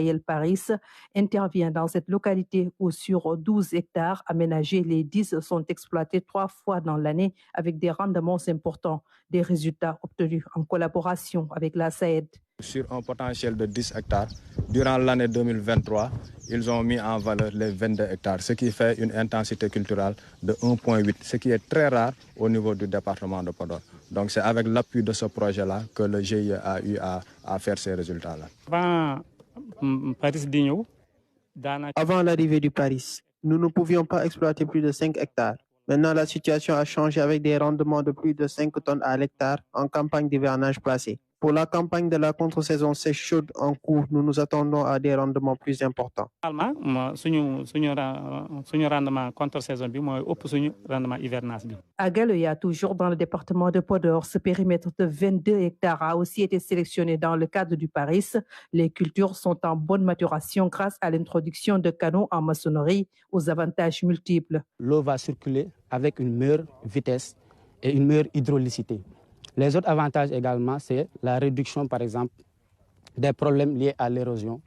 El Paris intervient dans cette localité où sur 12 hectares aménagés, les 10 sont exploités 3 fois dans l'année avec des rendements importants, des résultats obtenus en collaboration avec la SAED. Sur un potentiel de 10 hectares, durant l'année 2023, ils ont mis en valeur les 22 hectares, ce qui fait une intensité culturelle de 1,8, ce qui est très rare au niveau du département de Podor. Donc c'est avec l'appui de ce projet-là que le GIE a eu à faire ces résultats-là. Avant l'arrivée du Paris, nous ne pouvions pas exploiter plus de 5 hectares. Maintenant, la situation a changé avec des rendements de plus de 5 tonnes à l'hectare en campagne d'hivernage passée. Pour la campagne de la contre-saison sèche chaude en cours, nous nous attendons à des rendements plus importants. À Galoya, toujours dans le département de Podor, ce périmètre de 22 hectares a aussi été sélectionné dans le cadre du Paris. Les cultures sont en bonne maturation grâce à l'introduction de canaux en maçonnerie aux avantages multiples. L'eau va circuler avec une meilleure vitesse et une meilleure hydraulicité. Les autres avantages également, c'est la réduction, par exemple, des problèmes liés à l'érosion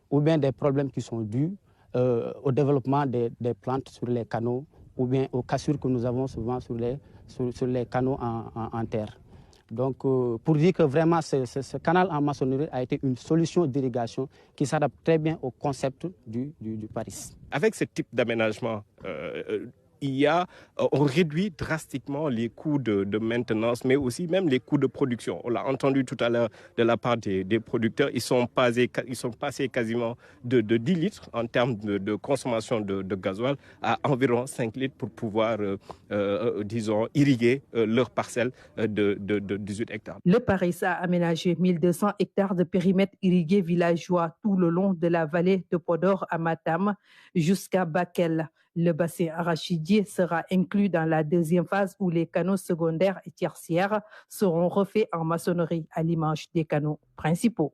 ou bien des problèmes qui sont dus au développement des plantes sur les canaux ou bien aux cassures que nous avons souvent sur les canaux en terre. Donc, pour dire que vraiment, ce canal en maçonnerie a été une solution d'irrigation qui s'adapte très bien au concept du Paris. Avec ce type d'aménagement, on réduit drastiquement les coûts de maintenance, mais aussi même les coûts de production. On l'a entendu tout à l'heure de la part des producteurs, ils sont passés quasiment de 10 litres en termes de consommation de gasoil à environ 5 litres pour pouvoir, irriguer leurs parcelles de 18 hectares. Le Paris a aménagé 1200 hectares de périmètre irrigué villageois tout le long de la vallée de Podor à Matam jusqu'à Bakel. Le bassin arachidier sera inclus dans la deuxième phase où les canaux secondaires et tertiaires seront refaits en maçonnerie à l'image des canaux principaux.